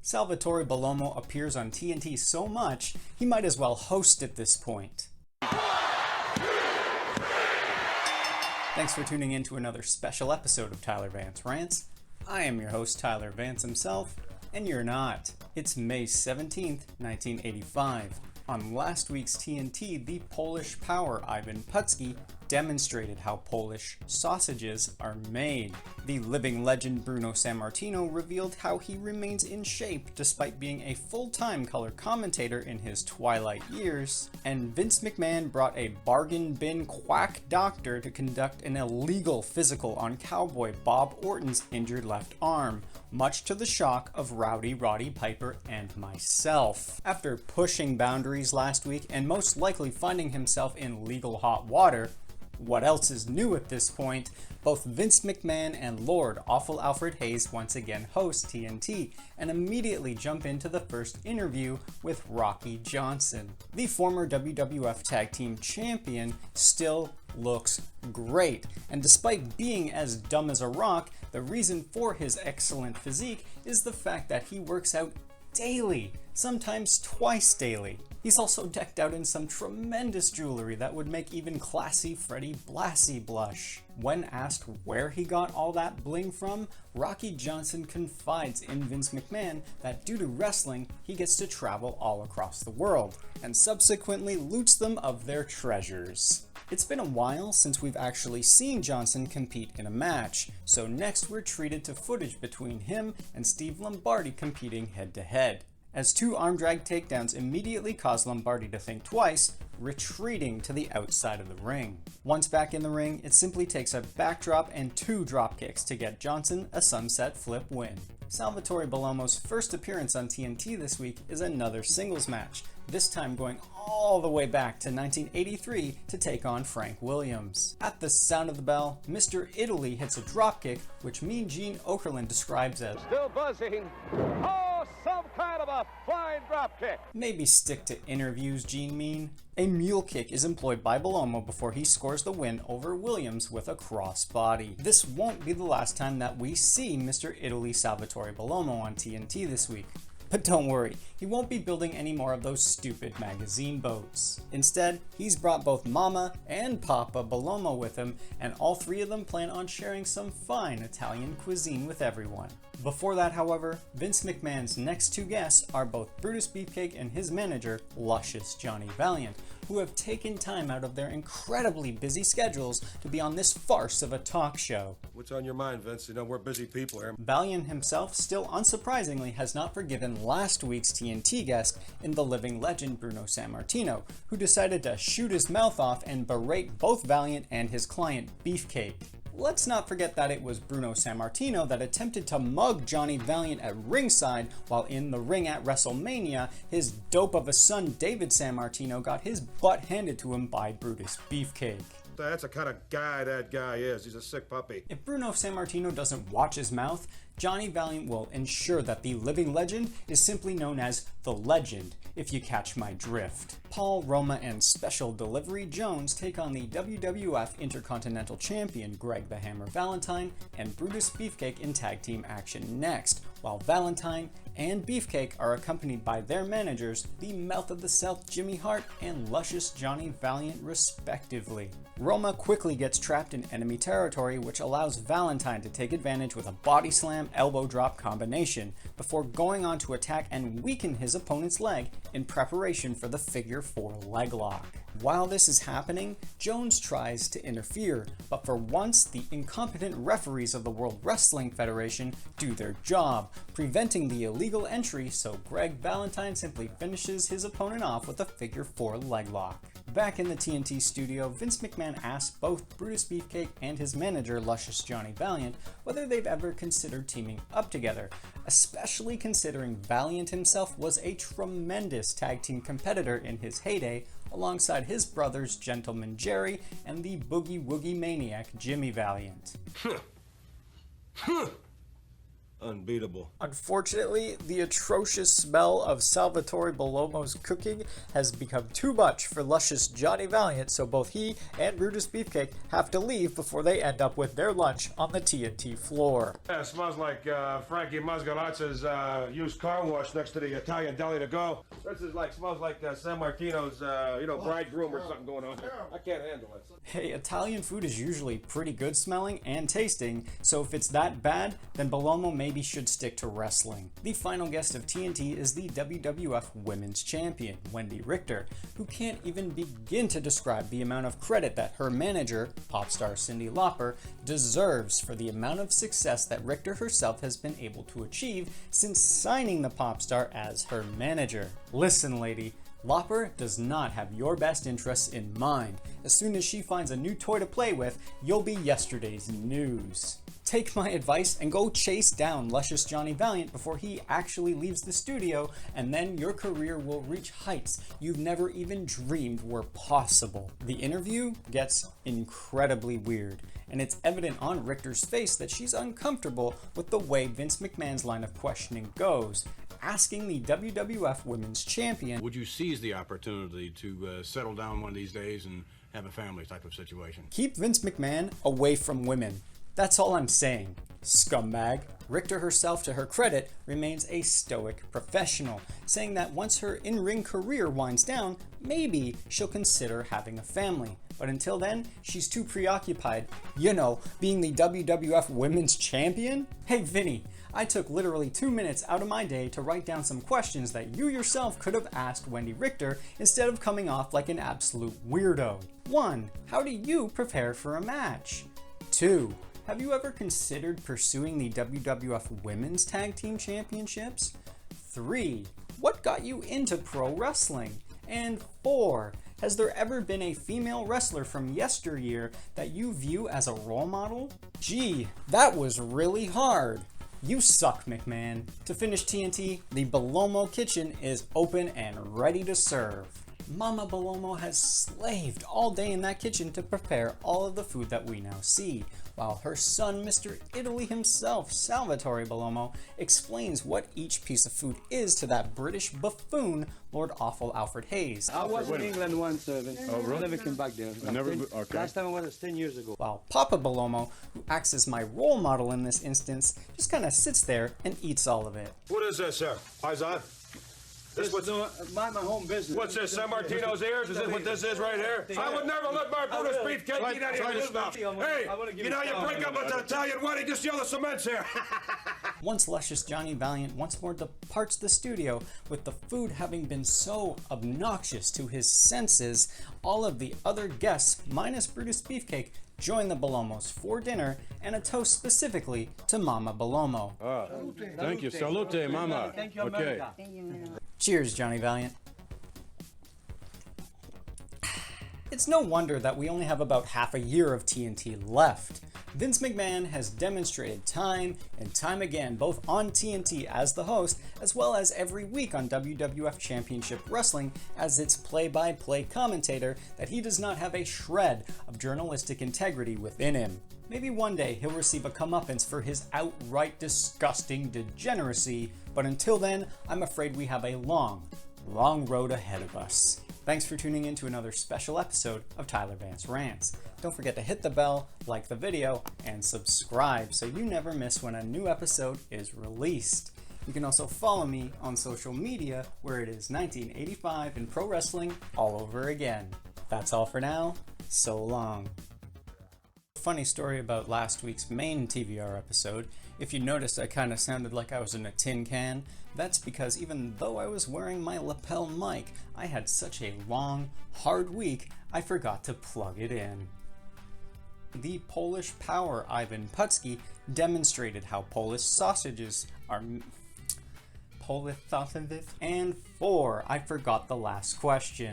Salvatore Bellomo appears on TNT so much, he might as well host at this point. Thanks for tuning in to another special episode of Tyler Vance Rants. I am your host, Tyler Vance himself, and you're not. It's May 17th, 1985. On last week's TNT, the Polish power Ivan Putski demonstrated how Polish sausages are made. The living legend Bruno Sammartino revealed how he remains in shape despite being a full-time color commentator in his twilight years. And Vince McMahon brought a bargain bin quack doctor to conduct an illegal physical on cowboy Bob Orton's injured left arm, much to the shock of Rowdy Roddy Piper and myself. After pushing boundaries last week and most likely finding himself in legal hot water, what else is new at this point? Both Vince McMahon and Lord Awful Alfred Hayes once again host TNT and immediately jump into the first interview with Rocky Johnson. The former WWF Tag Team Champion still looks great, and despite being as dumb as a rock, the reason for his excellent physique is the fact that he works out daily, sometimes twice daily. He's also decked out in some tremendous jewelry that would make even classy Freddie Blassie blush. When asked where he got all that bling from, Rocky Johnson confides in Vince McMahon that due to wrestling, he gets to travel all across the world, and subsequently loots them of their treasures. It's been a while since we've actually seen Johnson compete in a match, so next we're treated to footage between him and Steve Lombardi competing head-to-head. As two arm drag takedowns immediately cause Lombardi to think twice, retreating to the outside of the ring. Once back in the ring, it simply takes a backdrop and two drop kicks to get Johnson a sunset flip win. Salvatore Bellomo's first appearance on TNT this week is another singles match, this time going all the way back to 1983 to take on Frank Williams. At the sound of the bell, Mr. Italy hits a dropkick, which Mean Gene Okerlund describes as still buzzing. Oh, some kind of a flying dropkick. Maybe stick to interviews, Gene Mean. A mule kick is employed by Bellomo before he scores the win over Williams with a crossbody. This won't be the last time that we see Mr. Italy Salvatore Bellomo on TNT this week. But don't worry, he won't be building any more of those stupid magazine boats. Instead, he's brought both Mama and Papa Bellomo with him, and all three of them plan on sharing some fine Italian cuisine with everyone. Before that, however, Vince McMahon's next two guests are both Brutus Beefcake and his manager, Luscious Johnny Valiant, who have taken time out of their incredibly busy schedules to be on this farce of a talk show. What's on your mind, Vince? You know, we're busy people here. Valiant himself, still unsurprisingly, has not forgiven last week's TNT guest in the living legend Bruno Sammartino, who decided to shoot his mouth off and berate both Valiant and his client, Beefcake. Let's not forget that it was Bruno Sammartino that attempted to mug Johnny Valiant at ringside, while in the ring at WrestleMania, his dope of a son David Sammartino got his butt handed to him by Brutus Beefcake. That's the kind of guy that guy is. He's a sick puppy. If Bruno Sammartino doesn't watch his mouth, Johnny Valiant will ensure that the living legend is simply known as the Legend, if you catch my drift. Paul, Roma, and Special Delivery Jones take on the WWF Intercontinental Champion Greg the Hammer Valentine and Brutus Beefcake in tag team action next, while Valentine and Beefcake are accompanied by their managers, the Mouth of the South Jimmy Hart and Luscious Johnny Valiant respectively. Roma quickly gets trapped in enemy territory, which allows Valentine to take advantage with a body slam elbow drop combination before going on to attack and weaken his opponent's leg in preparation for the figure 4 leg lock. While this is happening, Jones tries to interfere, but for once the incompetent referees of the World Wrestling Federation do their job, preventing the illegal entry, so Greg Valentine simply finishes his opponent off with a figure 4 leg lock. Back in the TNT studio, Vince McMahon asked both Brutus Beefcake and his manager Luscious Johnny Valiant whether they've ever considered teaming up together, especially considering Valiant himself was a tremendous tag team competitor in his heyday, alongside his brothers Gentleman Jerry and the boogie woogie maniac Jimmy Valiant. Unbeatable. Unfortunately, the atrocious smell of Salvatore Bellomo's cooking has become too much for luscious Johnny Valiant, so both he and Brutus Beefcake have to leave before they end up with their lunch on the TNT floor. Yeah, it smells like Frankie Masgalazza's used car wash next to the Italian deli to go. This is smells like Sammartino's, bridegroom or something going on here. I can't handle it. Hey, Italian food is usually pretty good smelling and tasting, so if it's that bad, then Bellomo maybe should stick to wrestling. The final guest of TNT is the WWF Women's Champion, Wendi Richter, who can't even begin to describe the amount of credit that her manager, pop star Cyndi Lauper, deserves for the amount of success that Richter herself has been able to achieve since signing the pop star as her manager. Listen, lady, Lauper does not have your best interests in mind. As soon as she finds a new toy to play with, you'll be yesterday's news. Take my advice and go chase down luscious Johnny Valiant before he actually leaves the studio, and then your career will reach heights you've never even dreamed were possible. The interview gets incredibly weird, and it's evident on Richter's face that she's uncomfortable with the way Vince McMahon's line of questioning goes, asking the WWF Women's Champion, would you seize the opportunity to settle down one of these days and have a family type of situation? Keep Vince McMahon away from women. That's all I'm saying, scumbag. Richter herself, to her credit, remains a stoic professional, saying that once her in-ring career winds down, maybe she'll consider having a family. But until then, she's too preoccupied, being the WWF Women's Champion? Hey Vinny, I took literally 2 minutes out of my day to write down some questions that you yourself could have asked Wendi Richter instead of coming off like an absolute weirdo. 1. How do you prepare for a match? 2. Have you ever considered pursuing the WWF Women's Tag Team Championships? 3. What got you into pro wrestling? And 4. Has there ever been a female wrestler from yesteryear that you view as a role model? Gee, that was really hard. You suck, McMahon. To finish TNT, the Bellomo kitchen is open and ready to serve. Mama Bellomo has slaved all day in that kitchen to prepare all of the food that we now see, while her son, Mr. Italy himself, Salvatore Bellomo, explains what each piece of food is to that British buffoon, Lord Awful Alfred Hayes. I was in England once, Vince. Oh, really? I never came back there. Okay. Last time I was 10 years ago. While Papa Bellomo, who acts as my role model in this instance, just kind of sits there and eats all of it. What is this, sir? Eyes on? This was mind my home business. What's this, Sammartino's ears? Is this what this is right here? I would never let my Brutus Beefcake eat any of his stuff. Hey, you break up with the Italian wedding, just yell the cements here. Once luscious Johnny Valiant once more departs the studio, with the food having been so obnoxious to his senses, all of the other guests, minus Brutus Beefcake, join the Bellomos for dinner and a toast specifically to Mama Bellomo. Thank you. Salute, Mama. Thank you, Okay. America. Cheers, Johnny Valiant. It's no wonder that we only have about half a year of TNT left. Vince McMahon has demonstrated time and time again, both on TNT as the host, as well as every week on WWF Championship Wrestling as its play-by-play commentator, that he does not have a shred of journalistic integrity within him. Maybe one day he'll receive a comeuppance for his outright disgusting degeneracy, but until then, I'm afraid we have a long road ahead of us. Thanks for tuning in to another special episode of Tyler Vance Rants. Don't forget to hit the bell, like the video, and subscribe so you never miss when a new episode is released. You can also follow me on social media, where it is 1985 and pro wrestling all over again. That's all for now. So long. Funny story about last week's main TVR episode. If you noticed, I kind of sounded like I was in a tin can. That's because even though I was wearing my lapel mic, I had such a long, hard week, I forgot to plug it in. The Polish power Ivan Putski demonstrated how Polish sausages are... Polish sausages? And 4, I forgot the last question.